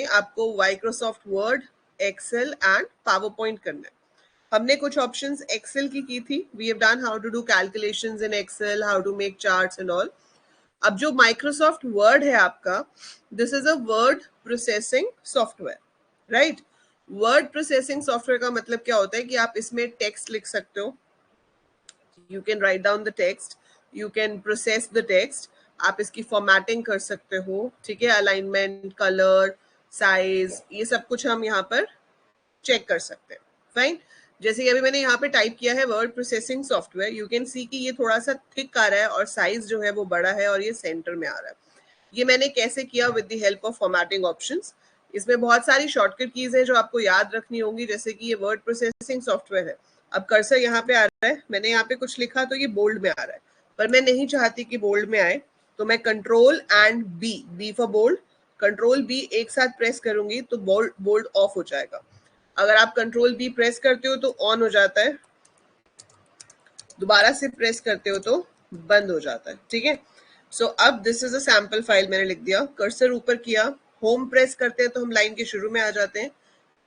आपको Microsoft Word, Excel and PowerPoint करना है। हमने कुछ ऑप्शंस एक्सेल की थी। We have done how to do calculations in Excel, how to make charts and all. अब जो माइक्रोसॉफ्ट वर्ड है आपका, this is a word processing software, right. Word processing software का मतलब क्या होता है कि आप इसमें टेक्स्ट लिख सकते हो, you can write down the text, you can process the text, आप इसकी फॉर्मेटिंग कर सकते हो, ठीक है, अलाइनमेंट, कलर, साइज, ये सब कुछ हम यहाँ पर चेक कर सकते हैं। फाइन। जैसे कि अभी मैंने यहाँ पे टाइप किया है word processing software, you can see कि ये थोड़ा सा थिक आ रहा है और साइज जो है वो बड़ा है और ये सेंटर में आ रहा है। ये मैंने कैसे किया? With the help of formatting options. इसमें बहुत सारी शॉर्टकट कीज है जो आपको याद रखनी होंगी, जैसे कि ये वर्ड प्रोसेसिंग सॉफ्टवेयर है। अब कर्सर यहाँ पे आ रहा है, मैंने यहाँ पे कुछ लिखा तो ये बोल्ड में आ रहा है, पर मैं नहीं चाहती कि बोल्ड में आए, तो मैं control and B for bold, control B एक साथ प्रेस करूंगी तो बोल्ड ऑफ हो जाएगा। अगर आप कंट्रोल बी प्रेस करते हो तो ऑन हो जाता है, दोबारा से प्रेस करते हो तो बंद हो जाता है, ठीक है। सो अब this is a sample file, मैंने लिख दिया, कर्सर ऊपर किया, होम प्रेस करते हैं तो हम लाइन के शुरू में आ जाते हैं,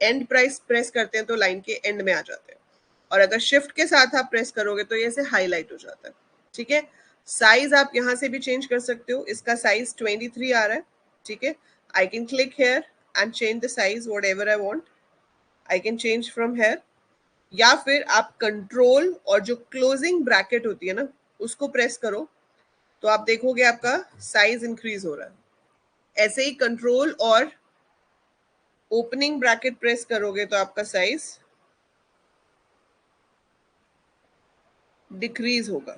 एंड प्रेस करते हैं तो लाइन के एंड में आ जाते हैं, और अगर शिफ्ट के साथ आप प्रेस करोगे तो ये ऐसे हाईलाइट हो जाता है, ठीक है। साइज आप यहाँ से भी चेंज कर सकते हो, इसका साइज 23 आ रहा है, ठीक है। I can click here and change the size what ever I want, I can change from here, या फिर आप कंट्रोल और जो क्लोजिंग ब्रैकेट होती है ना उसको प्रेस करो तो आप देखोगे आपका साइज इंक्रीज हो रहा है। ऐसे ही कंट्रोल और ओपनिंग ब्रैकेट प्रेस करोगे तो आपका साइज डिक्रीज होगा,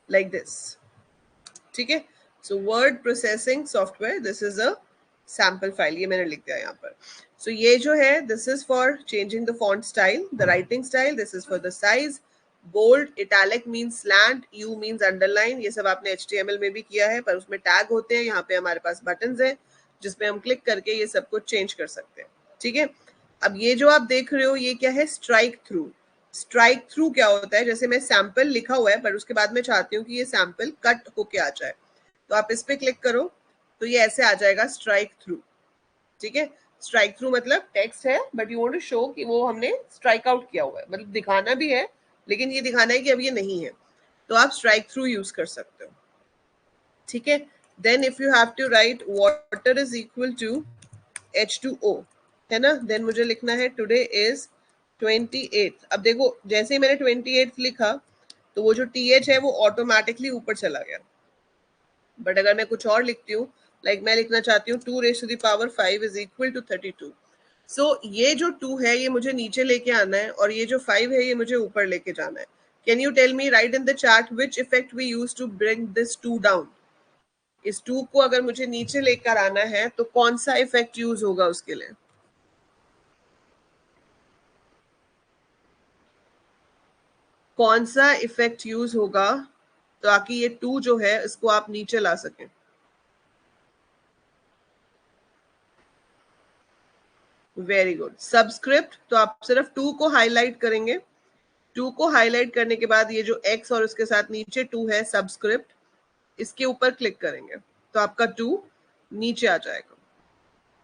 लाइक दिस, ठीक है। So word processing software, this is a sample file, ये मैंने लिख दिया यहाँ पर। सो ये जो है, this is for changing the font style, the writing style, this is for the size, bold, italic means slant, U means underline, ये सब आपने HTML में भी किया है, पर उसमें टैग होते हैं, यहाँ पे हमारे पास बटन्स हैं जिसपे हम क्लिक करके ये सब कुछ चेंज कर सकते हैं, ठीक है। अब ये जो आप देख रहे हो ये क्या है? Strike through. स्ट्राइक थ्रू क्या होता है? जैसे मैं सैंपल लिखा हुआ है पर उसके बाद मैं चाहती हूँ कि ये सैंपल कट होके आ जाए, तो आप इस पे क्लिक करो तो ये ऐसे आ जाएगा स्ट्राइक थ्रू, ठीक है। स्ट्राइक थ्रू मतलब टेक्स्ट है but you want to show कि वो हमने स्ट्राइक आउट किया हुआ है, मतलब दिखाना भी है लेकिन ये दिखाना है कि अब ये नहीं है, तो आप स्ट्राइक थ्रू यूज कर सकते हो, ठीक है। Then if you have to write water is equal to H2O, है ना, देन मुझे लिखना है टुडे इज 28। अब देखो जैसे ही मैंने 28 लिखा तो वो जो TH है वो ऑटोमेटिकली ऊपर चला गया, बट अगर मैं कुछ और लिखती हूँ, लाइक मैं लिखना चाहती हूँ 2⁵ इज इक्वल टू 32, सो ये जो 2 है ये मुझे नीचे लेके आना है और ये जो 5 है ये मुझे ऊपर लेके जाना है। Can you tell me, write in the chat, which effect we use to bring this 2 down? इस 2 को अगर मुझे नीचे लेकर आना है तो कौन सा इफेक्ट यूज होगा उसके लिए? कौन सा इफेक्ट यूज होगा ताकि ये 2 जो है इसको आप नीचे ला सकें? Very good, subscript. तो आप सिर्फ 2 को हाईलाइट करेंगे, 2 को हाईलाइट करने के बाद ये जो x और उसके साथ नीचे 2 है सबस्क्रिप्ट, इसके ऊपर क्लिक करेंगे तो आपका 2 नीचे आ जाएगा।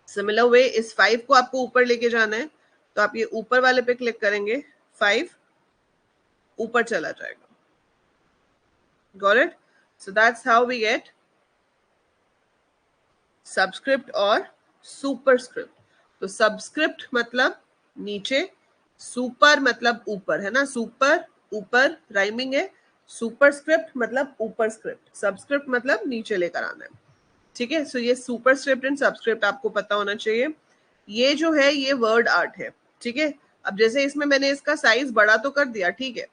सिमिलर वे इस 5 को आपको ऊपर लेके जाना है तो आप ये ऊपर वाले पे क्लिक करेंगे, 5 ऊपर चला जाएगा। Got it? So that's how we get subscript और सुपरस्क्रिप्ट। तो सबस्क्रिप्ट मतलब नीचे, सुपर मतलब ऊपर, है ना, सुपर ऊपर राइमिंग है, सुपरस्क्रिप्ट मतलब ऊपर स्क्रिप्ट, सबस्क्रिप्ट मतलब नीचे लेकर आना है, ठीक है। सो ये सुपरस्क्रिप्ट एंड सबस्क्रिप्ट आपको पता होना चाहिए। ये जो है ये वर्ड आर्ट है, ठीक है। अब जैसे इसमें मैंने इसका साइज बड़ा तो कर दिया, ठीक है,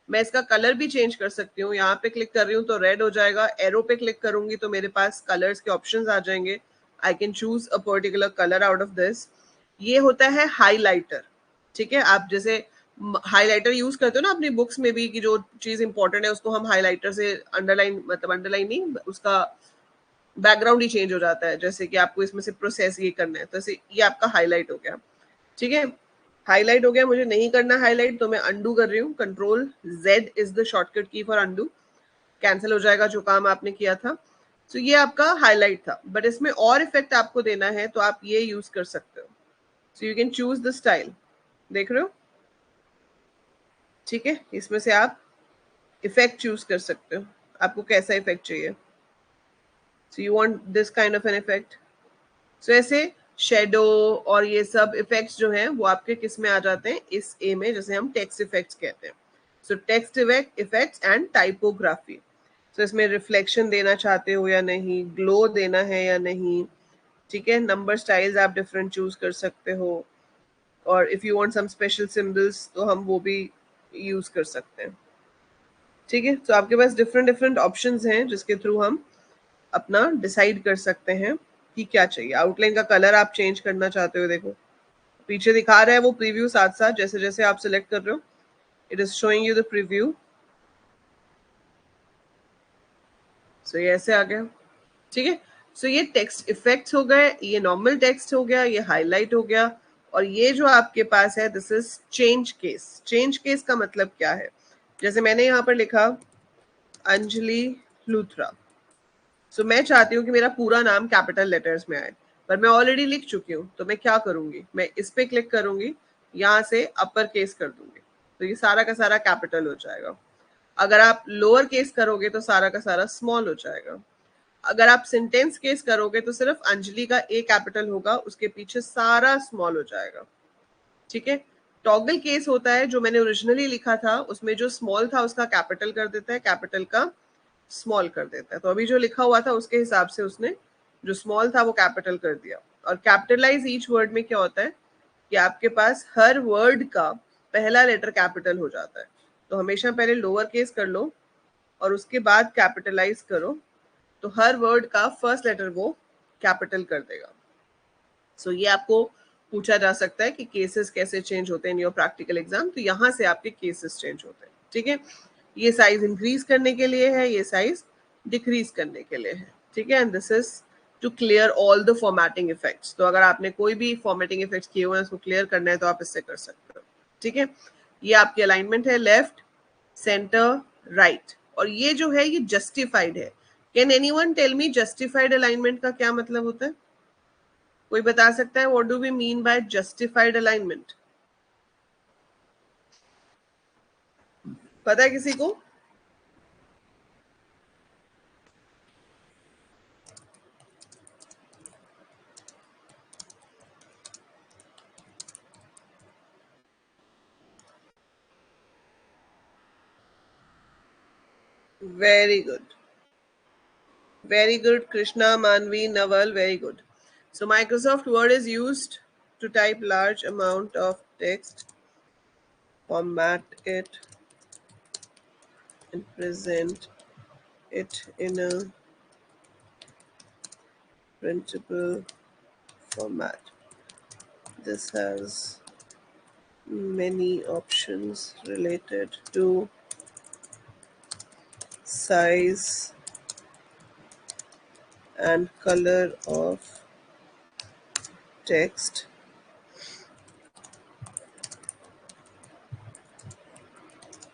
मैं इसका कलर भी चेंज कर सकती हूँ। यहाँ पे क्लिक कर रही हूँ तो रेड हो जाएगा, एरो पे क्लिक करूंगी तो मेरे पास कलर्स के ऑप्शंस आ जाएंगे, आई can choose a particular colour out of this. ये होता है हाईलाइटर, ठीक है। आप जैसे हाईलाइटर यूज करते हो ना अपनी बुक्स में भी, कि जो चीज इंपॉर्टेंट है उसको हम हाईलाइटर से अंडरलाइन, मतलब अंडरलाइन नहीं, उसका बैकग्राउंड ही चेंज हो जाता है, जैसे कि आपको इसमें से प्रोसेस ये करना है तो ये आपका हाईलाइट हो गया, ठीक है। हाईलाइट हो गया, मुझे नहीं करना हाईलाइट तो मैं अंडू कर रही हूँ, control Z is the shortcut की फॉर अंडू, कैंसिल हो जाएगा जो काम आपने किया था। So ये आपका हाईलाइट था, बट इसमें और इफेक्ट आपको देना है तो आप ये यूज कर सकते हो. सो you can choose the style. देख रहे हो? ठीक है, इसमें से आप इफेक्ट चूज कर सकते हो, आपको कैसा इफेक्ट चाहिए. So you want this kind of an effect. So ऐसे शेडो और ये सब इफेक्ट्स जो हैं वो आपके किस में आ जाते हैं, इस ए में, जैसे हम टेक्स्ट इफेक्ट्स कहते हैं. So text effects and typography. So इसमें रिफ्लेक्शन देना चाहते हो या नहीं, ग्लो देना है या नहीं. ठीक है, नंबर स्टाइल्स आप डिफरेंट चूज कर सकते हो, और if you want some special symbols तो हम वो भी यूज कर सकते हैं. ठीक है, तो आपके पास डिफरेंट डिफरेंट ऑप्शंस हैं जिसके थ्रू हम अपना डिसाइड कर सकते हैं कि क्या चाहिए. आउटलाइन का कलर आप चेंज करना चाहते हो, देखो पीछे दिखा रहा है वो प्रीव्यू साथ साथ, जैसे जैसे आप सिलेक्ट कर रहे हो it is showing you the preview. So ये ऐसे आ गया. ठीक है, सो ये टेक्स्ट इफेक्ट्स हो गए, ये नॉर्मल टेक्स्ट हो गया, ये हाईलाइट हो गया, और ये जो आपके पास है this is change case. Change case का मतलब क्या है, जैसे मैंने यहाँ पर लिखा अंजलि लूथरा. सो मैं चाहती हूँ कि मेरा पूरा नाम कैपिटल लेटर्स में आए, पर मैं ऑलरेडी लिख चुकी हूँ, तो मैं क्या करूंगी, मैं इस पे क्लिक करूंगी, यहाँ से अपर केस कर दूंगी, तो ये सारा का सारा कैपिटल हो जाएगा. अगर आप लोअर केस करोगे तो सारा का सारा स्मॉल हो जाएगा. अगर आप सेंटेंस केस करोगे तो सिर्फ अंजलि का ए कैपिटल होगा, उसके पीछे सारा स्मॉल हो जाएगा. ठीक है, टॉगल केस होता है, जो मैंने ओरिजिनली लिखा था उसमें जो स्मॉल था उसका कैपिटल कर देता है, कैपिटल का स्मॉल कर देता है. तो अभी जो लिखा हुआ था उसके हिसाब से उसने जो स्मॉल था वो कैपिटल कर दिया. और कैपिटलाइज ईच वर्ड में क्या होता है कि आपके पास हर वर्ड का पहला लेटर कैपिटल हो जाता है. तो हमेशा पहले लोअर केस कर लो और उसके बाद कैपिटलाइज करो, तो हर वर्ड का फर्स्ट लेटर वो कैपिटल कर देगा. सो ये आपको पूछा जा सकता है कि केसेस कैसे चेंज होते हैं इन योर प्रैक्टिकल एग्जाम, तो यहाँ से आपके केसेस चेंज होते हैं. ठीक है, ये साइज इंक्रीज करने के लिए है, ये साइज डिक्रीज करने के लिए है. ठीक है, and this is to clear all the formatting effects. तो अगर आपने कोई भी फॉर्मेटिंग इफेक्ट्स किए हुए हैं उसको क्लियर करना है तो आप इससे कर सकते हो. ठीक है, ये आपकी अलाइनमेंट है, लेफ्ट सेंटर राइट, और ये जो है ये जस्टिफाइड है. Can anyone tell me justified alignment का क्या मतलब होता है? कोई बता सकता है what do we mean by justified alignment? पता है किसी को? Very good. Very good, Krishna, Manvi, Naval, very good. So Microsoft Word is used to type large amount of text, format it, and present it in a printable format. This has many options related to size and color of text,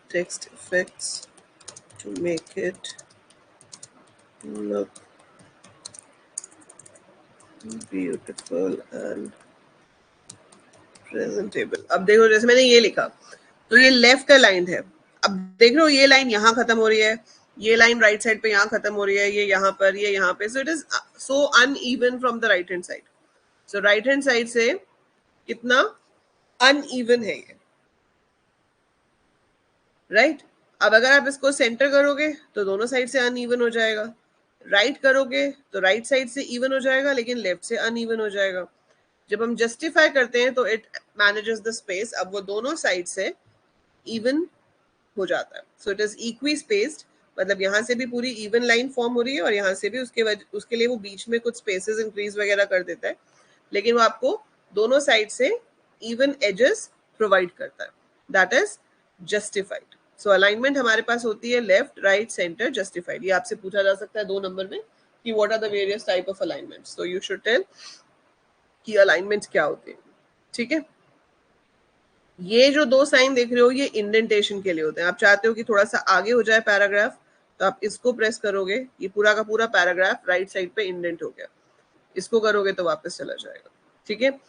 text effects to make it look beautiful and presentable. अब देखो जैसे मैंने ये लिखा तो ये left aligned है. अब देख रहे हो ये लाइन यहाँ खत्म हो रही है, ये लाइन राइट साइड पे यहाँ खत्म हो रही है, ये यहाँ पर, ये यहाँ पे. So it is so uneven from the right hand side. So right hand side से कितना अनइवन है ये, राइट? अब अगर आप इसको सेंटर करोगे तो दोनों साइड से अनइवन हो जाएगा, राइट करोगे तो राइट साइड से इवन हो जाएगा लेकिन लेफ्ट से अनइवन हो जाएगा. जब हम जस्टिफाई करते हैं तो इट मैनेजेस द स्पेस, अब वो दोनों साइड से इवन हो जाता है. So it is equi spaced, मतलब यहाँ से भी पूरी इवन लाइन फॉर्म हो रही है और यहाँ से भी उसके लिए वो बीच में कुछ स्पेसेस इंक्रीज वगैरह कर देता है, लेकिन वो आपको दोनों साइड से इवन एजेस प्रोवाइड करता है. That is justified. So alignment हमारे पास होती है लेफ्ट राइट सेंटर जस्टिफाइड. ये आपसे पूछा जा सकता है 2 नंबर में कि what are the various type of alignments. So you should tell कि अलाइनमेंट्स क्या होते हैं. ठीक है, ये जो 2 साइन देख रहे हो ये इंडेंटेशन के लिए होते हैं. आप चाहते हो कि थोड़ा सा आगे हो जाए पैराग्राफ तो आप इसको प्रेस करोगे, ये पूरा का पूरा पैराग्राफ राइट साइड पे इंडेंट हो गया। इसको करोगे तो वापस चला जाएगा। ठीक है,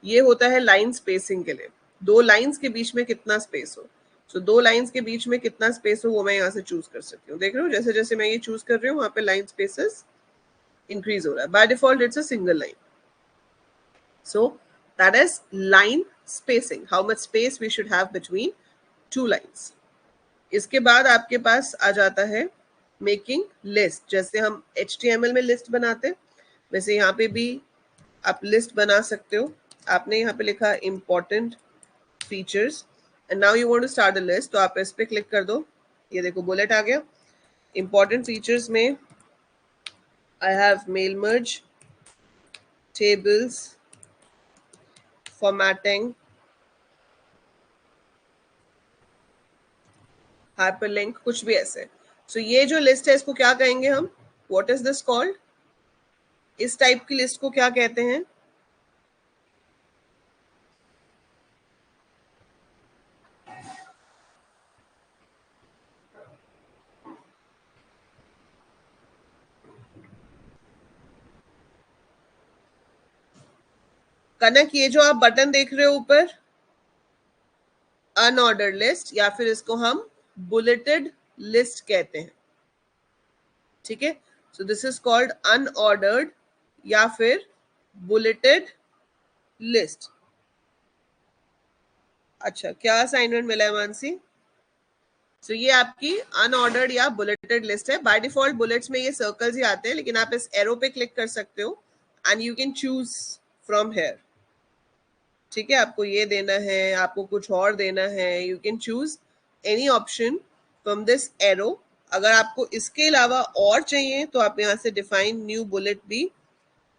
ये होता है लाइन स्पेसिंग के लिए। दो लाइंस के बीच में कितना स्पेस हो। सो दो लाइंस के बीच में कितना स्पेस हो वो मैं यहाँ से चूज कर सकती हूँ। देख रहे हो, जैसे जैसे मैं ये चूज कर रही हूँ वहां पे लाइन स्पेसेस इंक्रीज हो रहा है। By default it's a single line. So that is line spacing, how much space we should have between two lines. इसके बाद आपके पास आ जाता है मेकिंग लिस्ट। जैसे हम HTML में लिस्ट बनाते हैं वैसे यहाँ पे भी आप लिस्ट बना सकते हो। आपने यहाँ पे लिखा important features and now you want to start the list, तो आप इस पे क्लिक कर दो। ये देखो बुलेट आ गया। इम्पोर्टेंट फीचर्स में I have mail merge, tables, formatting, hyperlink, कुछ भी ऐसे। सो ये जो लिस्ट है इसको क्या कहेंगे हम, व्हाट इज दिस कॉल्ड, इस टाइप की लिस्ट को क्या कहते हैं। कनक, ये जो आप बटन देख रहे हो ऊपर, अनऑर्डर्ड लिस्ट या फिर इसको हम बुलेटेड लिस्ट कहते हैं। ठीक है, so this is called unordered या फिर बुलेटेड लिस्ट। अच्छा, क्या असाइनमेंट मिला है मानसी। सो ये आपकी अनऑर्डर्ड या बुलेटेड लिस्ट है। बाय डिफॉल्ट बुलेट्स में ये सर्कल्स ही आते हैं, लेकिन आप इस एरो पे क्लिक कर सकते हो and you can choose from here. ठीक है, आपको ये देना है, आपको कुछ और देना है, you can choose any option from this arrow. अगर आपको इसके अलावा और चाहिए तो आप यहाँ से डिफाइन न्यू बुलेट भी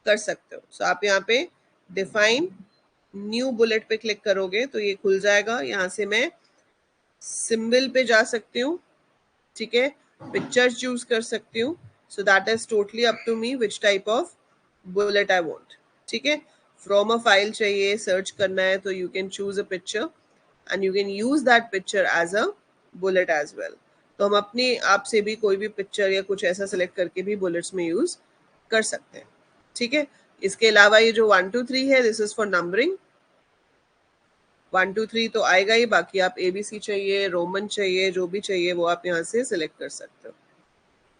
कर सकते हो। सो आप यहाँ पे डिफाइन न्यू बुलेट पे क्लिक करोगे तो ये खुल जाएगा। यहाँ से मैं सिंबल पे जा सकती हूँ। ठीक है, पिक्चर चूज कर सकती हूँ। So that is totally up to me which type of bullet I want. ठीक है, फ्रॉम अ फाइल चाहिए, सर्च करना है तो you can choose a picture and you can use that picture as a bullet as well. तो हम अपने आप से भी कोई भी पिक्चर या कुछ ऐसा सिलेक्ट करके भी बुलेट्स में यूज कर सकते हैं। ठीक है, इसके अलावा ये जो 1 2 3 है दिस इज फॉर नंबरिंग। 1 2 3 तो आएगा ही, बाकी आप ABC चाहिए, रोमन चाहिए, जो भी चाहिए वो आप यहाँ से सिलेक्ट कर सकते हो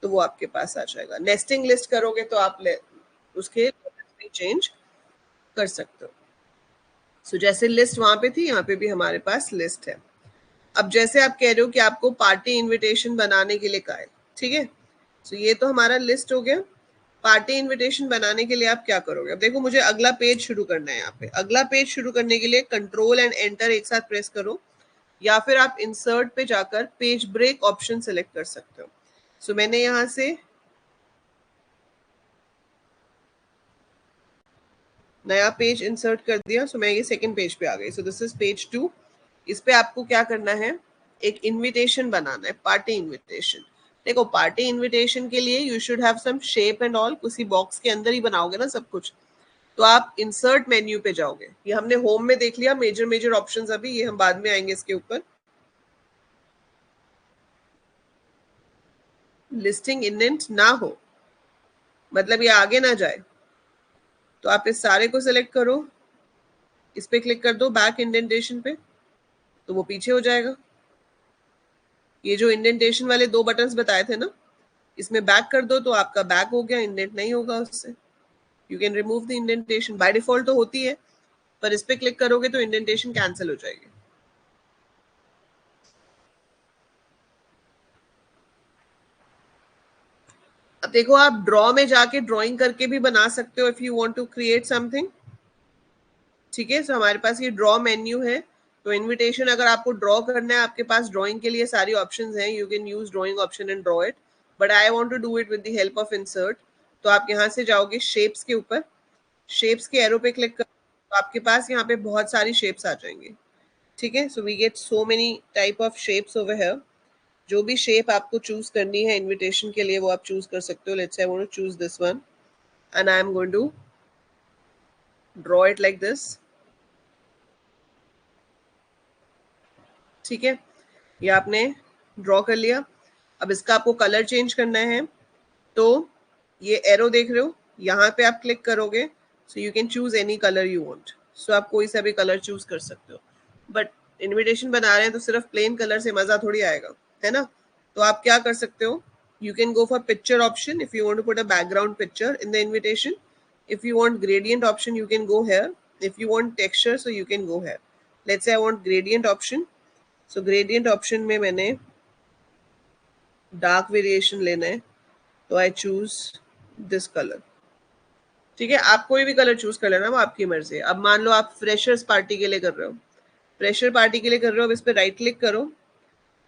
तो वो आपके पास आ जाएगा। नेस्टिंग लिस्ट करोगे तो आप उसके चेंज कर सकते हो। सो जैसे लिस्ट वहां पे थी यहाँ पे भी हमारे पास लिस्ट है। अब जैसे आप कह रहे हो कि आपको पार्टी इनविटेशन बनाने के लिए कहा है। ठीक है, सो ये तो हमारा लिस्ट हो गया। पार्टी इनविटेशन बनाने के लिए आप क्या करोगे। अब देखो मुझे अगला पेज शुरू करना है। यहाँ पे अगला पेज शुरू करने के लिए कंट्रोल एंड एंटर एक साथ प्रेस करो या फिर आप इंसर्ट पे जाकर पेज ब्रेक ऑप्शन सेलेक्ट कर सकते हो। सो मैंने यहाँ से नया पेज इंसर्ट कर दिया। सो मैं ये सेकंड पेज पे आ गई। So this is page 2। इस पे आपको क्या करना है, एक इनविटेशन बनाना है, पार्टी इनविटेशन। देखो पार्टी इनविटेशन के लिए you should have some shape and all, किसी बॉक्स के अंदर ही बनाओगे ना सब कुछ। तो आप इंसर्ट मेन्यू पे जाओगे। ये हमने होम में देख लिया मेजर मेजर ऑप्शंस, अभी ये हम बाद में आएंगे इसके ऊपर। लिस्टिंग इंडेंट ना हो मतलब ये आगे ना जाए, तो आप इस सारे को सिलेक्ट करो, इस पे क्लिक कर दो बैक इंडेंटेशन पे, तो वो पीछे हो जाएगा। ये जो इंडेंटेशन वाले दो बटन्स बताए थे ना, इसमें बैक कर दो तो आपका बैक हो गया, इंडेंट नहीं होगा उससे। You can remove the indentation, by default तो होती है पर इस पे क्लिक करोगे तो इंडेंटेशन कैंसिल हो जाएगी। अब देखो आप ड्रॉ में जाके ड्राइंग करके भी बना सकते हो if you want to create something. ठीक है, सो हमारे पास ये ड्रॉ मेन्यू है। तो इनविटेशन अगर आपको ड्रॉ करना है, आपके पास ड्राइंग के लिए सारी ऑप्शंस हैं, you can use drawing option and draw it, but I want to do it with the help of insert. तो आप यहाँ से जाओगे शेप्स के ऊपर, शेप्स के एरो पे क्लिक कर, तो आपके पास यहाँ पे बहुत सारी शेप्स आ जाएंगी। ठीक है, so we get so many type of shapes over here. जो भी शेप आपको चूज करनी है इनविटेशन के लिए वो आप चूज कर सकते हो। Let's say I want to choose this one and I am going to draw it like this. ठीक है, ये आपने ड्रॉ कर लिया। अब इसका आपको कलर चेंज करना है, तो ये एरो देख रहे हो, यहाँ पे आप क्लिक करोगे, so you can choose any colour you want. So आप कोई सा भी कलर चूज कर सकते हो, बट इनविटेशन बना रहे हैं तो सिर्फ प्लेन कलर से मजा थोड़ी आएगा, है ना। तो आप क्या कर सकते हो, you can go for picture option if you want to put a background picture in the invitation. If you want gradient option, you can go here. If you want texture, so you can go here. Let's say I want gradient option. So gradient option में मैंने dark variation लेना है, तो I choose this color. ठीक है, आप कोई भी कलर चूज कर लेना, वो आपकी मर्जी है। अब मान लो आप फ्रेशर्स पार्टी के लिए कर रहे हो, फ्रेशर पार्टी के लिए कर रहे हो, अब इस पर राइट क्लिक करो।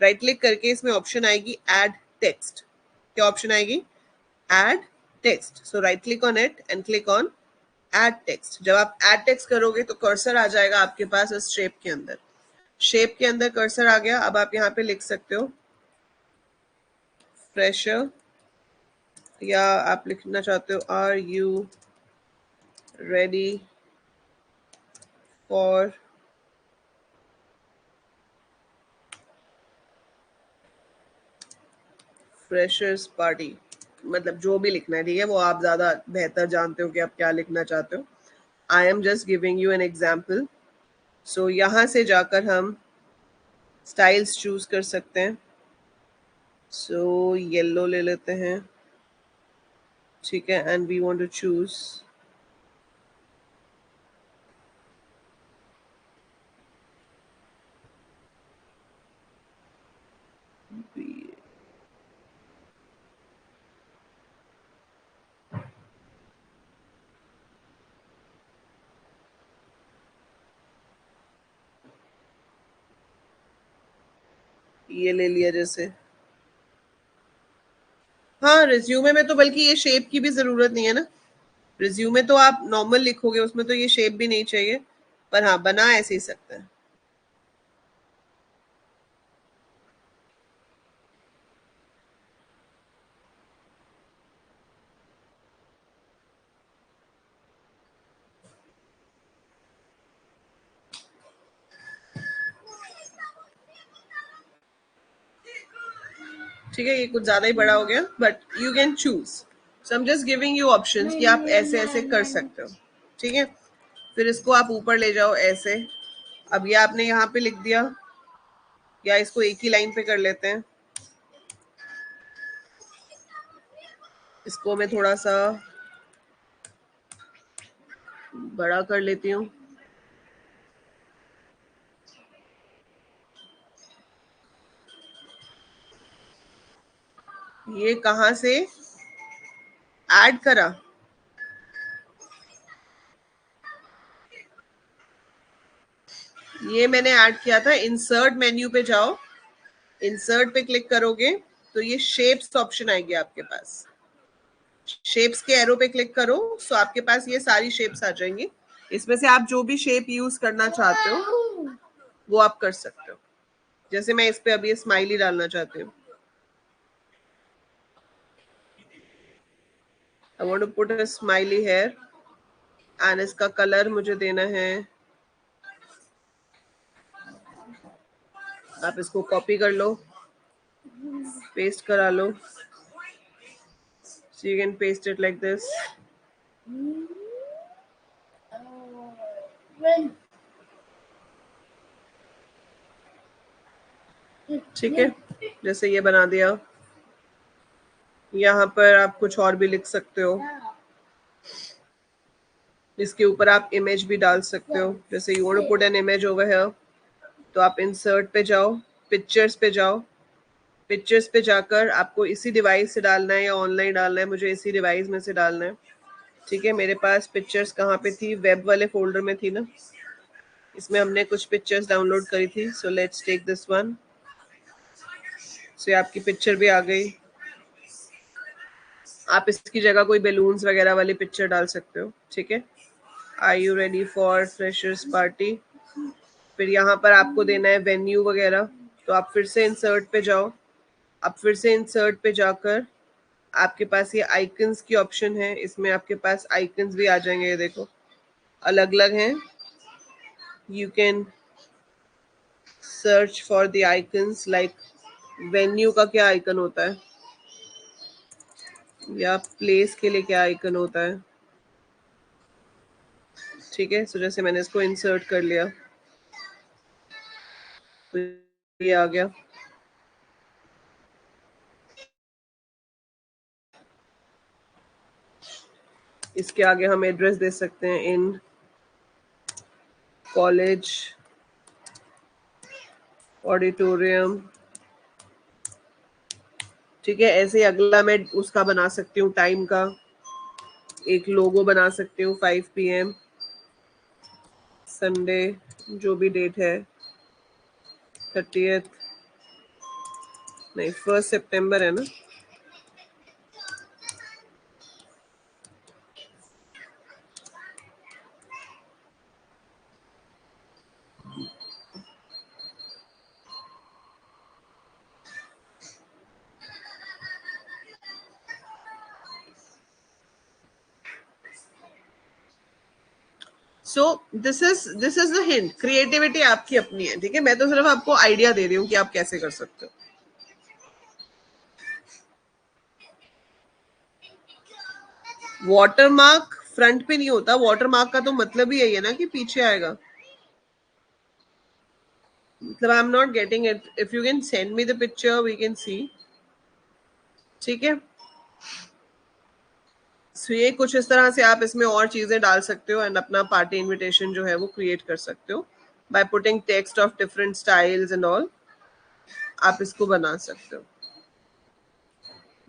राइट क्लिक करके इसमें ऑप्शन आएगी ऐड टेक्स्ट। क्या ऑप्शन आएगी? Add text. So right click on it and click on add text. जब आप ऐड टेक्स्ट करोगे तो कर्सर आ जाएगा आपके पास इस शेप के अंदर। शेप के अंदर कर्सर आ गया। अब आप यहाँ पे लिख सकते हो फ्रेशर, या आप लिखना चाहते हो are you ready for freshers party, मतलब जो भी लिखना है, ठीक है, वो आप ज्यादा बेहतर जानते हो कि आप क्या लिखना चाहते हो। I am just giving you an example. So यहाँ से जाकर हम स्टाइल्स चूज कर सकते हैं। सो येलो ले लेते हैं, ठीक है, and we want to choose ये ले लिया जैसे। हाँ, रिज्यूमे में तो बल्कि ये शेप की भी जरूरत नहीं है ना। रिज्यूमे तो आप नॉर्मल लिखोगे, उसमें तो ये शेप भी नहीं चाहिए, पर हाँ, बना ऐसे ही सकते हैं। ठीक है, ये कुछ ज्यादा ही बड़ा हो गया, but you can choose. So I am just giving you options कि आप ऐसे ऐसे कर सकते हो, ठीक है। फिर इसको आप ऊपर ले जाओ ऐसे। अब ये आपने यहाँ पे लिख दिया, या इसको एक ही लाइन पे कर लेते हैं। इसको मैं थोड़ा सा बड़ा कर लेती हूँ। ये कहाँ से ऐड करा? ये मैंने ऐड किया था। इंसर्ट मेन्यू पे जाओ, इंसर्ट पे क्लिक करोगे तो ये शेप्स ऑप्शन आएगी आपके पास। शेप्स के एरो पे क्लिक करो, सो आपके पास ये सारी शेप्स आ जाएंगी। इसमें से आप जो भी शेप यूज करना चाहते हो वो आप कर सकते हो। जैसे मैं इस पे अभी स्माइली डालना चाहती हूँ। I want to put a smiley here, and इसका कलर मुझे देना है, आप इसको कॉपी कर लो, पेस्ट करा लो। So you can paste it like this. ठीक है, जैसे ये बना दिया। यहाँ पर आप कुछ और भी लिख सकते हो। इसके ऊपर आप इमेज भी डाल सकते हो। जैसे you want to put an image over here, तो आप इंसर्ट पे जाओ, पिक्चर्स पे जाओ। पिक्चर्स पे जाकर आपको इसी डिवाइस से डालना है या ऑनलाइन डालना है, मुझे इसी डिवाइस में से डालना है। ठीक है, मेरे पास पिक्चर्स कहाँ पे थी? वेब वाले फोल्डर में थी ना, इसमें हमने कुछ पिक्चर्स डाउनलोड करी थी। So let's take this one. So ये आपकी पिक्चर भी आ गई। आप इसकी जगह कोई बैलून्स वगैरह वाली पिक्चर डाल सकते हो, ठीक है। Are you ready for freshers party? फिर यहाँ पर आपको देना है वेन्यू वगैरह, तो आप फिर से इंसर्ट पे जाओ। अब फिर से इंसर्ट पे जाकर आपके पास ये आइकन्स की ऑप्शन है, इसमें आपके पास आइकन्स भी आ जाएंगे। ये देखो, अलग अलग हैं। You can search for the icons like venue का क्या आइकन होता है, या प्लेस के लिए क्या आइकन होता है। ठीक है, सो जैसे मैंने इसको इंसर्ट कर लिया तो ये आ गया। इसके आगे हम एड्रेस दे सकते हैं, इन कॉलेज ऑडिटोरियम। ठीक है, ऐसे ही अगला मैं उसका बना सकती हूँ, टाइम का एक लोगो बना सकती हूँ, 5 PM संडे, जो भी डेट है, 30th नहीं 1 सितंबर है ना। So this is the hint, creativity आपकी अपनी है। ठीक है, मैं तो सिर्फ आपको आइडिया दे रही हूँ कि आप कैसे कर सकते हो। वाटरमार्क फ्रंट पे नहीं होता, वाटरमार्क का तो मतलब ही यही है ना कि पीछे आएगा। मतलब I am not getting it, if you can send me the picture we can see. ठीक है, सो ये कुछ इस तरह से आप इसमें और चीजें डाल सकते हो एंड अपना पार्टी इनविटेशन जो है वो क्रिएट कर सकते हो by putting text of different styles and all. आप इसको बना सकते हो।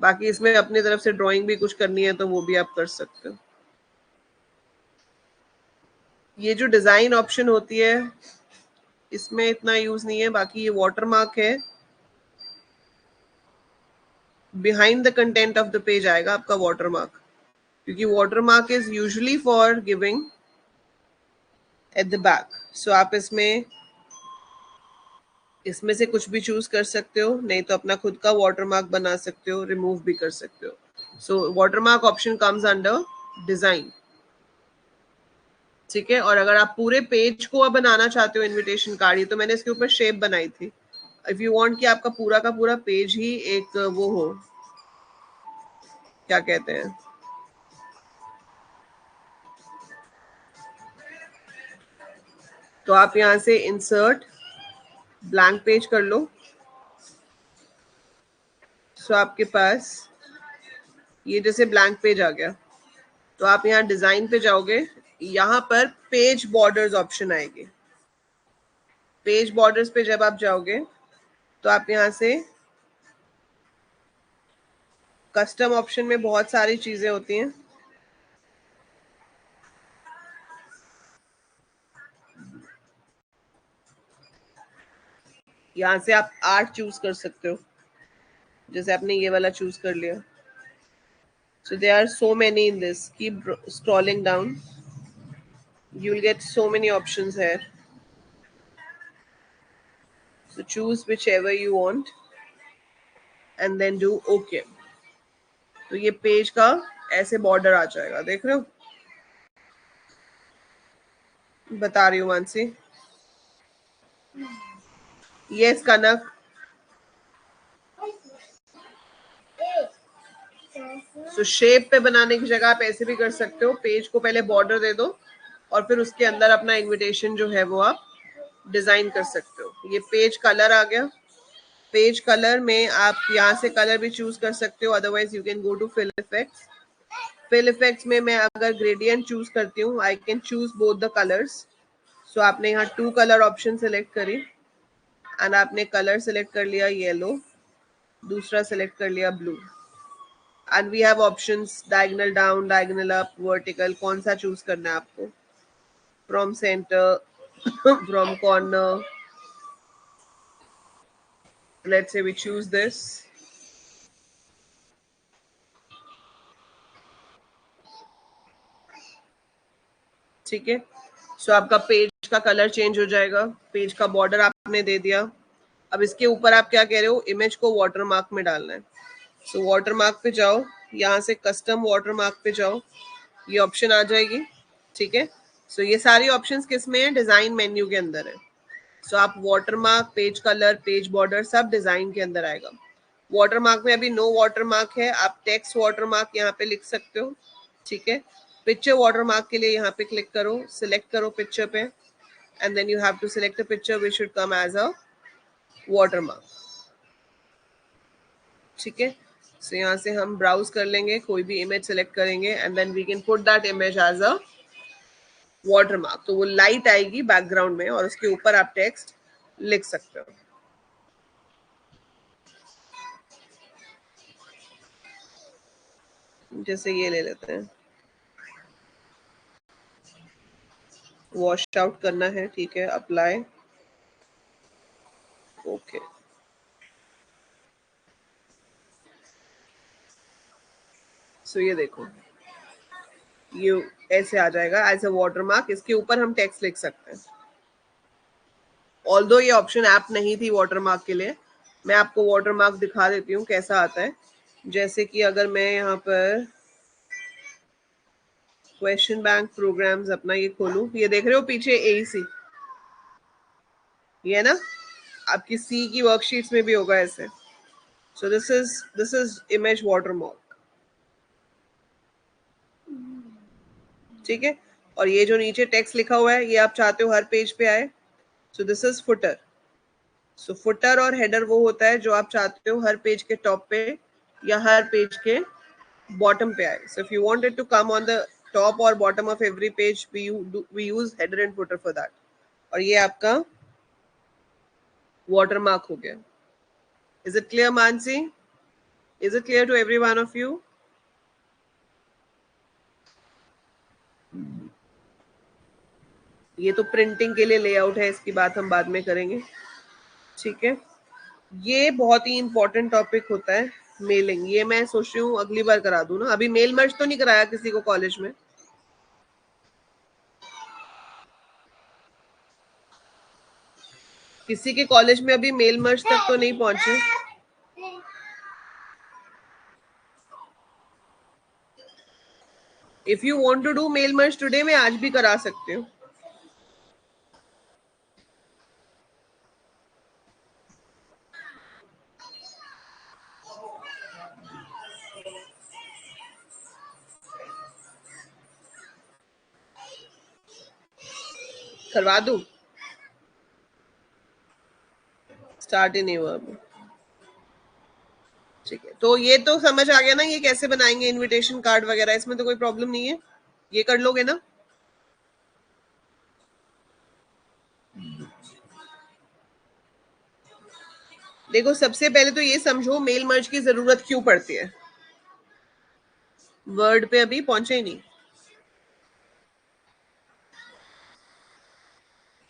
बाकी इसमें अपनी तरफ से ड्राइंग भी कुछ करनी है तो वो भी आप कर सकते हो। ये जो डिजाइन ऑप्शन होती है इसमें इतना यूज नहीं है। बाकी ये वाटरमार्क है, behind the content of the page आएगा आपका वाटरमार्क, क्योंकि watermark is usually for giving at the back. So आप इसमें से कुछ भी चूज कर सकते हो, नहीं तो अपना खुद का वाटरमार्क बना सकते हो, रिमूव भी कर सकते हो। So watermark option comes under design. ठीक है, और अगर आप पूरे पेज को अब बनाना चाहते हो इनविटेशन कार्ड, ये तो मैंने इसके ऊपर शेप बनाई थी। इफ यू वांट कि आपका पूरा का पूरा पेज ही एक वो हो, क्या कहते हैं, तो आप यहाँ से इंसर्ट ब्लैंक पेज कर लो। सो आपके पास ये जैसे ब्लैंक पेज आ गया, तो आप यहाँ डिजाइन पे जाओगे, यहाँ पर पेज बॉर्डर्स ऑप्शन आएगी। पेज बॉर्डर्स पे जब आप जाओगे तो आप यहाँ से कस्टम ऑप्शन में बहुत सारी चीजें होती हैं। यहाँ से आप आर्ट चूज कर सकते हो, जैसे आपने ये वाला चूज कर लिया। So there are so many in this. Keep scrolling down. You'll get so many options here. So choose whichever you want and then do OK. तो ये पेज का ऐसे बॉर्डर आ जाएगा, देख रहे हो, बता रही हूँ मानसी। यस कनक। सो शेप पे बनाने की जगह आप ऐसे भी कर सकते हो, पेज को पहले बॉर्डर दे दो और फिर उसके अंदर अपना इनविटेशन जो है वो आप डिजाइन कर सकते हो। ये पेज कलर आ गया। पेज कलर में आप यहाँ से कलर भी चूज कर सकते हो, otherwise you can go to fill effects. Fill effects में मैं अगर ग्रेडियंट चूज करती हूँ, I can choose both the colours. So आपने यहाँ 2 कलर ऑप्शन सेलेक्ट करी एंड आपने कलर सेलेक्ट कर लिया येलो, दूसरा सेलेक्ट कर लिया blue, and we have options diagonal down, diagonal up, vertical. कौन सा चूज करना है आपको, from centre, from corner. Let's say we choose this. ठीक है, सो आपका पेज का कलर चेंज हो जाएगा, पेज का बॉर्डर आपने दे दिया। अब इसके ऊपर आप क्या कह रहे हो, इमेज को वाटरमार्क में डालना है। सो वाटरमार्क पे जाओ, यहाँ से कस्टम वाटरमार्क पे जाओ, ये ऑप्शन आ जाएगी। ठीक है, सो ये सारी ऑप्शंस किस में है, डिजाइन मेन्यू के अंदर है। सो आप watermark, page colour, page border सब डिजाइन के अंदर आएगा। वाटरमार्क में अभी नो वाटरमार्क है, आप टेक्स्ट वाटरमार्क यहाँ पे लिख सकते हो, ठीक है। पिक्चर वाटरमार्क के लिए यहाँ पे क्लिक करो, सिलेक्ट करो पिक्चर पे, and then you have to select a picture which should come as a watermark, ठीक है। सो यहाँ से हम ब्राउज कर लेंगे, कोई भी इमेज सेलेक्ट करेंगे and then we can put that image as a watermark. तो वो लाइट आएगी बैकग्राउंड में और उसके ऊपर आप टेक्स्ट लिख सकते हो। जैसे ये ले लेते हैं, वॉश आउट करना है, ठीक है, अप्लाई, ओके। सो ये देखो, ये ऐसे आ जाएगा एज अ वाटरमार्क, इसके ऊपर हम टेक्स्ट लिख सकते हैं। ऑल्दो ये ऑप्शन ऐप नहीं थी वाटरमार्क के लिए, मैं आपको वाटरमार्क दिखा देती हूँ कैसा आता है। जैसे कि अगर मैं यहाँ पर क्वेश्चन बैंक प्रोग्राम्स अपना ये खोलूं, ये देख रहे हो पीछे AEC, ये ना आपकी सी की वर्कशीट्स में भी होगा ऐसे। So this is image watermark, ठीक है। और ये जो नीचे टेक्स्ट लिखा हुआ है, ये आप चाहते हो हर पेज पे आए, so this is footer. So footer और हेडर वो होता है जो आप चाहते हो हर पेज के टॉप पे या हर पेज के बॉटम पे आए। So if you want it to come on the top और bottom of every page, we use header and footer for that. और ये आपका watermark हो गया। Is it clear, Mansi? Is it clear to every one of you? ये तो printing के लिए लेआउट है, इसकी बात हम बाद में करेंगे, ठीक है। ये बहुत ही इंपॉर्टेंट टॉपिक होता है मेलिंग, ये मैं सोच रही हूँ अगली बार करा दूं ना। अभी मेल मर्ज तो नहीं कराया किसी को कॉलेज में? किसी के कॉलेज में अभी मेल मर्ज तक तो नहीं पहुंचे? If you want to do mail merge today, मैं आज भी करा सकती हूँ। करवा दूं? स्टार्ट इन वर्ब, ठीक है। तो ये तो समझ आ गया ना, ये कैसे बनाएंगे इनविटेशन कार्ड वगैरह, इसमें तो कोई प्रॉब्लम नहीं है, ये कर लोगे ना? देखो सबसे पहले तो ये समझो मेल मर्ज की जरूरत क्यों पड़ती है। वर्ड पे अभी पहुंचे ही नहीं।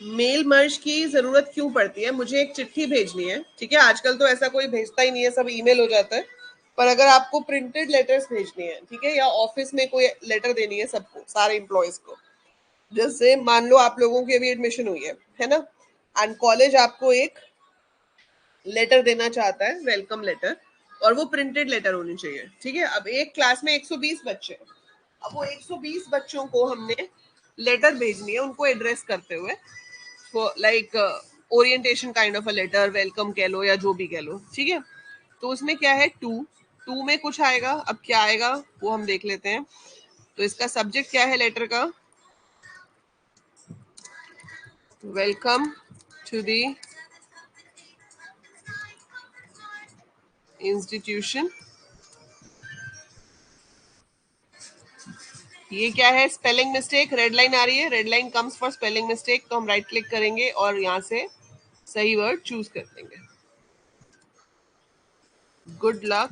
मेल मर्ज की जरूरत क्यों पड़ती है? मुझे एक चिट्ठी भेजनी है, ठीक है। आजकल तो ऐसा कोई भेजता ही नहीं है, सब ईमेल हो जाता है। पर अगर आपको प्रिंटेड लेटर्स भेजनी है, ठीक है, या ऑफिस में कोई लेटर देनी है सबको, सारे एम्प्लॉयज को, जैसे मान लो आप लोगों की अभी एडमिशन हुई है ना, एंड कॉलेज आपको एक लेटर देना चाहता है, वेलकम लेटर, और वो प्रिंटेड लेटर होनी चाहिए, ठीक है। अब एक क्लास में 120 बच्चे, अब वो 120 बच्चों को हमने लेटर भेजनी है, उनको एड्रेस करते हुए, like orientation kind of a letter, welcome कह लो या जो भी कह लो, ठीक है। तो उसमें क्या है, टू में कुछ आएगा। अब क्या आएगा वो हम देख लेते हैं। तो इसका सब्जेक्ट क्या है लेटर का? Welcome to the institution. ये क्या है? स्पेलिंग मिस्टेक, रेड लाइन आ रही है, red line comes for spelling mistake. तो हम राइट क्लिक करेंगे और यहाँ से सही वर्ड चूज कर देंगे। Good luck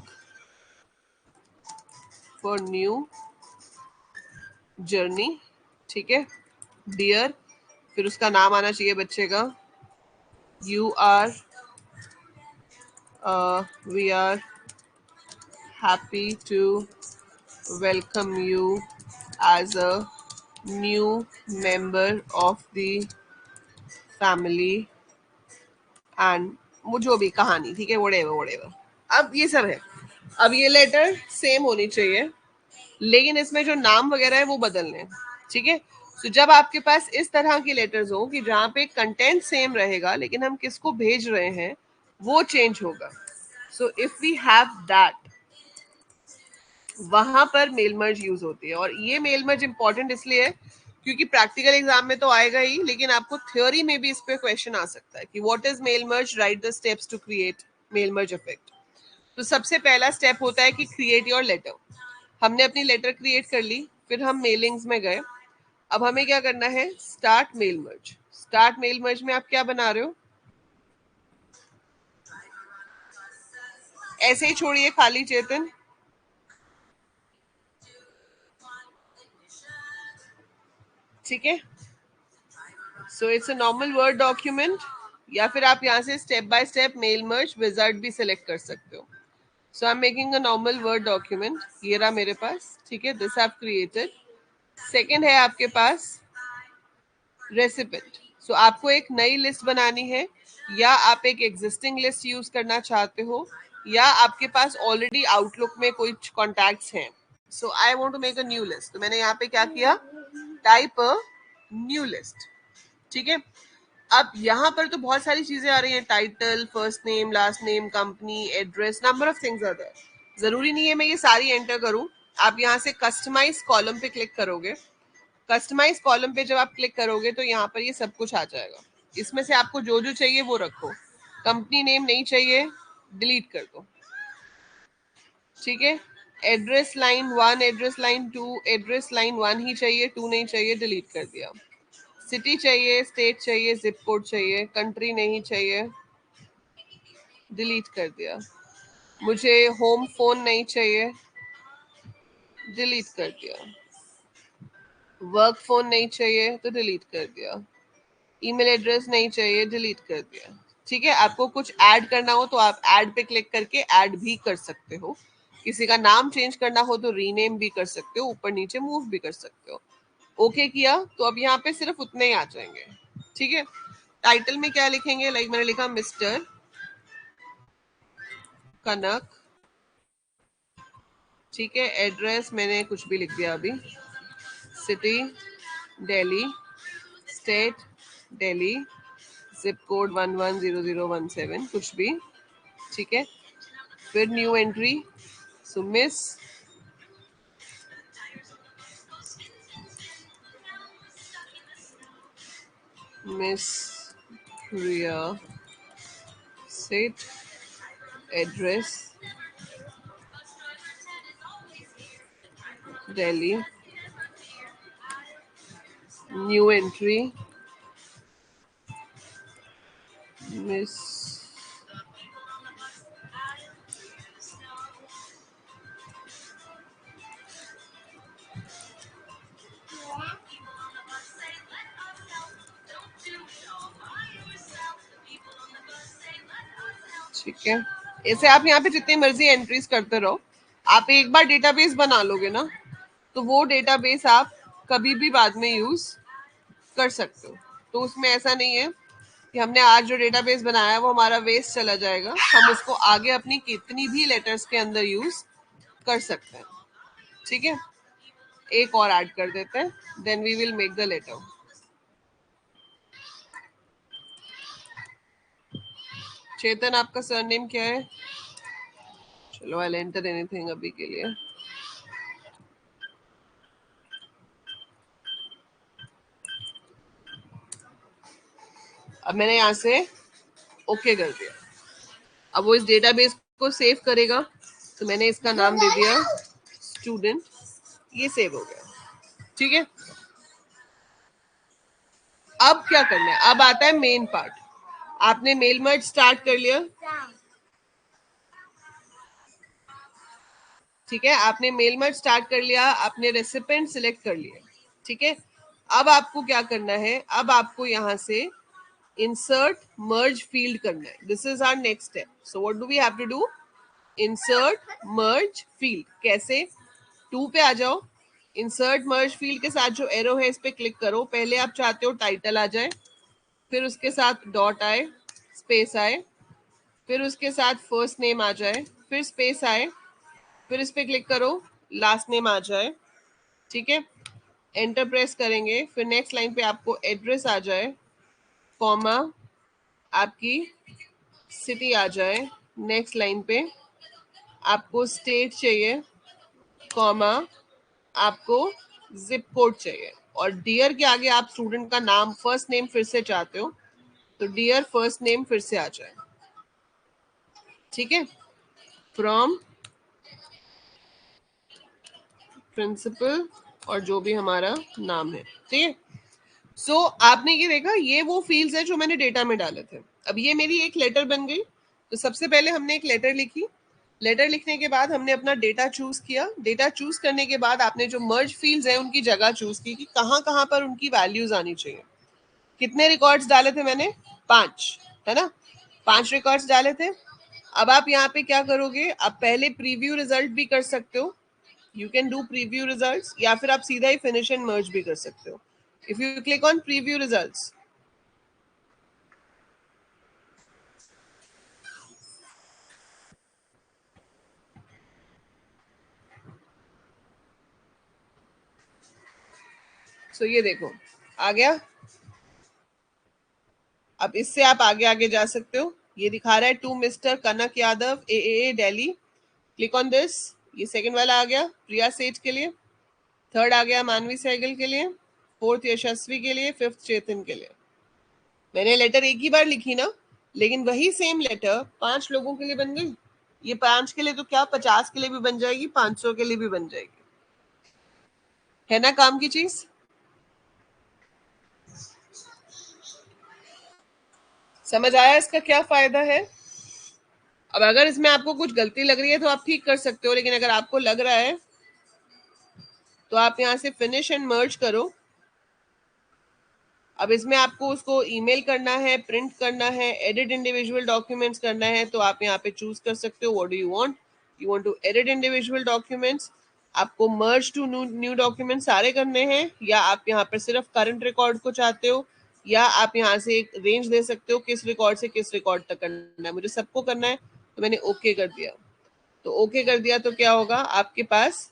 for new journey, ठीक है। डियर, फिर उसका नाम आना चाहिए बच्चे का। You are we are happy to welcome you as a new member of the family and वो जो भी कहानी, ठीक है, वोड़ेवर वोड़ेवर। अब ये सब है। अब ये लेटर सेम होनी चाहिए, लेकिन इसमें जो नाम वगैरह है वो बदलने हैं, ठीक है। So, जब आपके पास इस तरह की लेटर्स हो कि जहां पे कंटेंट सेम रहेगा लेकिन हम किसको भेज रहे हैं वो चेंज होगा. So if we have that, वहां पर मेल मर्ज यूज होती है. और ये मेल मर्ज इंपॉर्टेंट इसलिए है क्योंकि प्रैक्टिकल एग्जाम में तो आएगा ही, लेकिन आपको थ्योरी में भी इस पे क्वेश्चन आ सकता है कि what is mail merge, right the steps to create mail merge effect. तो सबसे पहला स्टेप होता है कि क्रिएट योर लेटर. हमने अपनी लेटर क्रिएट कर ली, फिर हम मेलिंग्स में गए. अब हमें क्या करना है, start mail merge. Start mail merge में आप क्या बना रहे हो, ऐसे ही छोड़िए खाली चेतन. ठीक है, so it's a normal word document, या फिर आप यहाँ से step by step mail merge wizard भी सिलेक्ट कर सकते हो. So I am making a normal word document, ये रहा मेरे पास. ठीक है, this I have created. Second है आपके पास रेसिपेंट. सो आपको एक नई लिस्ट बनानी है, या आप एक एग्जिस्टिंग लिस्ट यूज करना चाहते हो, या आपके पास ऑलरेडी आउटलुक में कुछ कॉन्टैक्ट्स हैं. So I want to make a new list. तो मैंने यहाँ पे क्या किया, टाइप अ न्यू लिस्ट. ठीक है, अब यहाँ पर तो बहुत सारी चीजें आ रही हैं, title, first name, last name, company, address, number of things are there. जरूरी नहीं है मैं ये सारी एंटर करूं. आप यहाँ से कस्टमाइज कॉलम पे क्लिक करोगे. कस्टमाइज कॉलम पे जब आप क्लिक करोगे तो यहाँ पर ये सब कुछ आ जाएगा. इसमें से आपको जो जो चाहिए वो रखो. कंपनी नेम नहीं चाहिए, डिलीट कर दो. ठीक है, address line 1, address line 2, address line 1 ही चाहिए, 2 नहीं चाहिए, डिलीट कर दिया. सिटी चाहिए, स्टेट चाहिए, जिप कोड चाहिए, कंट्री नहीं चाहिए, डिलीट कर दिया. मुझे होम फोन नहीं चाहिए, डिलीट कर दिया. वर्क फोन नहीं चाहिए तो डिलीट कर दिया. ईमेल एड्रेस नहीं चाहिए, डिलीट कर दिया. ठीक है, आपको कुछ ऐड करना हो तो आप ऐड पे क्लिक करके ऐड भी कर सकते हो. किसी का नाम चेंज करना हो तो रीनेम भी कर सकते हो, ऊपर नीचे मूव भी कर सकते हो. ओके किया तो अब यहाँ पे सिर्फ उतने ही आ जाएंगे. ठीक है, टाइटल में क्या लिखेंगे, लाइक मैंने लिखा मिस्टर कनक. ठीक है, एड्रेस मैंने कुछ भी लिख दिया अभी, city Delhi, state Delhi, zip code 110017, कुछ भी. ठीक है, फिर न्यू एंट्री. सो मिस रिया सेठ, address Delhi, new entry miss ठीक है, ऐसे आप यहाँ पे जितनी मर्जी एंट्रीज करते रहो. आप एक बार डेटाबेस बना लोगे ना, तो वो डेटाबेस आप कभी भी बाद में यूज कर सकते हो. तो उसमें ऐसा नहीं है कि हमने आज जो डेटाबेस बनाया है वो हमारा वेस्ट चला जाएगा. हम उसको आगे अपनी कितनी भी लेटर्स के अंदर यूज कर सकते हैं. ठीक है, एक और ऐड कर देते हैं, then we will make the letter. Chetan, आपका सरनेम क्या है? चलो आई एंटर एनीथिंग अभी के लिए. अब मैंने यहाँ से ओके कर दिया. अब वो इस डेटाबेस को सेव करेगा, तो मैंने इसका नाम दे दिया स्टूडेंट. ये सेव हो गया. ठीक है, अब क्या करना है, अब आता है मेन पार्ट. आपने मेल मर्ज स्टार्ट कर लिया. ठीक है, आपने मेल मर्ज स्टार्ट कर लिया, आपने रेसिपेंट सिलेक्ट कर लिया. ठीक है, अब आपको क्या करना है, अब आपको यहाँ से इंसर्ट मर्ज फील्ड करना है. This is our next step. So what do we have to do, insert merge field. कैसे, 2 पे आ जाओ. इंसर्ट मर्ज फील्ड के साथ जो एरो है इस पे क्लिक करो. पहले आप चाहते हो टाइटल आ जाए, फिर उसके साथ डॉट आए, स्पेस आए, फिर उसके साथ फर्स्ट नेम आ जाए, फिर स्पेस आए, फिर इस पे क्लिक करो, लास्ट नेम आ जाए. ठीक है, एंटर प्रेस करेंगे, फिर नेक्स्ट लाइन पे आपको एड्रेस आ जाए, कॉमा आपकी सिटी आ जाए, नेक्स्ट लाइन पे आपको स्टेट चाहिए, कॉमा आपको जिप कोड चाहिए, और डियर के आगे आप स्टूडेंट का नाम, फर्स्ट नेम फिर से चाहते हो तो डियर फर्स्ट नेम फिर से आ जाए, ठीक है, फ्रॉम प्रिंसिपल और जो भी हमारा नाम है, ठीक है। सो आपने ये देखा, ये वो फील्ड्स है जो मैंने डेटा में डाले थे। अब ये मेरी एक लेटर बन गई, तो सबसे पहले हमने एक लेटर लिखी, लेटर लिखने के बाद हमने अपना डेटा चूज किया, डेटा चूज करने के बाद आपने जो मर्ज फील्ड्स है उनकी जगह चूज की कि कहाँ कहाँ पर उनकी वैल्यूज आनी चाहिए। कितने रिकॉर्ड्स डाले थे मैंने? 5, है ना, 5 रिकॉर्ड्स डाले थे। अब आप यहाँ पे क्या करोगे, आप पहले प्रीव्यू रिजल्ट भी कर सकते हो, you can do preview results, या फिर आप सीधा ही फिनिश एंड मर्ज भी कर सकते हो। If you click on preview results, so ये देखो आ गया। अब इससे आप आगे आगे जा सकते हो, ये दिखा रहा है to mister Kanak Yadav A Delhi, click on this, ये सेकंड वाला आ गया प्रिया सेठ के लिए, थर्ड आ गया मानवी सहगल के लिए, फोर्थ यशस्वी के लिए, फिफ्थ चेतन के लिए। मैंने लेटर एक ही बार लिखी ना, लेकिन वही सेम लेटर 5 लोगों के लिए बन गई। ये 5 के लिए तो क्या 50 के लिए भी बन जाएगी, 500 के लिए भी बन जाएगी, है ना काम की चीज। समझ आया इसका क्या फायदा है? अब अगर इसमें आपको कुछ गलती लग रही है तो आप ठीक कर सकते हो, लेकिन अगर आपको लग रहा है तो आप यहाँ से फिनिश एंड मर्ज करो। अब इसमें आपको उसको ईमेल करना है, प्रिंट करना है, एडिट इंडिविजुअल डॉक्यूमेंट्स करना है, तो आप यहाँ पे चूज कर सकते हो what do you want to edit individual documents, आपको मर्ज टू न्यू डॉक्यूमेंट सारे करने हैं, या आप यहाँ पर सिर्फ करंट रिकॉर्ड को चाहते हो, या आप यहाँ से एक रेंज दे सकते हो किस रिकॉर्ड से किस रिकॉर्ड तक करना है। मुझे सबको करना है तो मैंने ओके कर दिया, तो ओके कर दिया तो क्या होगा आपके पास,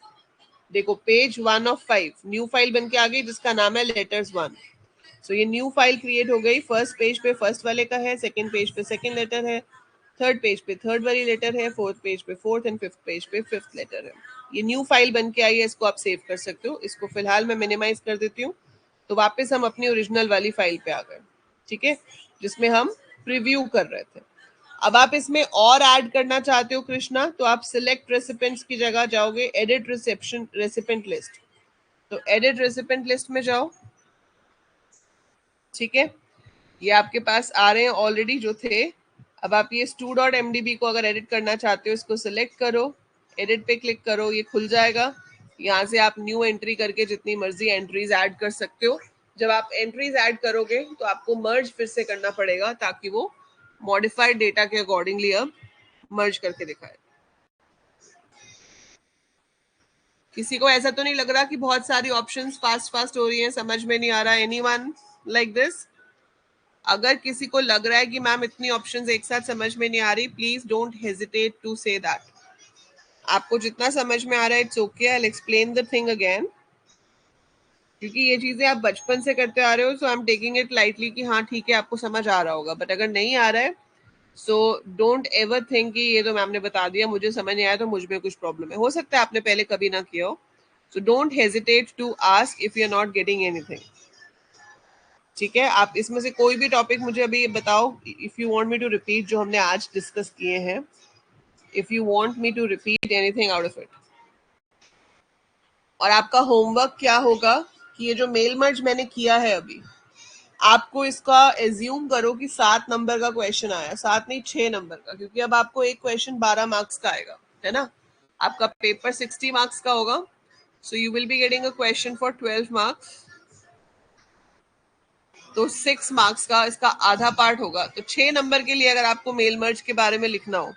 देखो पेज 1 ऑफ 5 न्यू फाइल बन के आ गई जिसका नाम है लेटर्स 1। सो ये न्यू फाइल क्रिएट हो गई, फर्स्ट पेज पे फर्स्ट वाले का है, सेकंड पेज पे सेकंड लेटर है, थर्ड पेज पे थर्ड वाली लेटर है, फोर्थ पेज पे फोर्थ एंड फिफ्थ पेज पे फिफ्थ लेटर है। ये न्यू फाइल बन के आई है, इसको आप सेव कर सकते हो। इसको फिलहाल मैं मिनिमाइज कर देती हूँ, तो वापस हम अपनी ओरिजिनल वाली फाइल पे आ गए, ठीक है, जिसमें हम प्रीव्यू कर रहे थे। अब आप इसमें और ऐड करना चाहते हो कृष्णा, तो आप सिलेक्ट रेसिपेंट्स की जगह जाओगे एडिट रिसेप्शन रेसिपेंट लिस्ट, तो एडिट रेसिपेंट लिस्ट में जाओ, ठीक है, ये आपके पास आ रहे हैं ऑलरेडी जो थे। अब आप ये stu.mdb को अगर एडिट करना चाहते हो, इसको सिलेक्ट करो, एडिट पे क्लिक करो, ये खुल जाएगा। यहाँ से आप न्यू एंट्री करके जितनी मर्जी एंट्रीज ऐड कर सकते हो। जब आप एंट्रीज ऐड करोगे तो आपको मर्ज फिर से करना पड़ेगा ताकि वो मॉडिफाइड डेटा के अकॉर्डिंगली अब मर्ज करके दिखाए। किसी को ऐसा तो नहीं लग रहा कि बहुत सारी ऑप्शंस फास्ट फास्ट हो रही हैं, समझ में नहीं आ रहा? Anyone like this? अगर किसी को लग रहा है कि मैम इतनी ऑप्शंस एक साथ समझ में नहीं आ रही, please don't hesitate to say that. आपको जितना समझ में आ रहा है it's okay, I will explain the thing again, क्योंकि ये चीजें आप बचपन से करते आ रहे हो, so I am taking it lightly कि हाँ ठीक है आपको समझ आ रहा होगा, बट अगर नहीं आ रहा है सो डोंट एवर थिंक कि ये तो मैम ने बता दिया, मुझे समझ नहीं आया तो मुझ में कुछ प्रॉब्लम है। हो सकता है आपने पहले कभी ना किया हो, so don't hesitate to ask if you are not getting anything, ठीक है। आप इसमें से कोई भी टॉपिक मुझे अभी बताओ, if you want me to repeat जो हमने आज डिस्कस किए हैं, if you want me to repeat anything out of it. और आपका होमवर्क क्या होगा कि ये जो मेल मर्ज मैंने किया है अभी, आपको इसका एज्यूम करो कि 7 नंबर का क्वेश्चन आया, 7 नहीं 6 नंबर का, क्योंकि अब आपको एक क्वेश्चन 12 मार्क्स का आएगा, है ना। आपका पेपर 60 मार्क्स का होगा, so you will be getting a question for 12 marks, तो 6 मार्क्स का इसका आधा पार्ट होगा। तो 6 नंबर के लिए अगर आपको मेल मर्ज के बारे में लिखना हो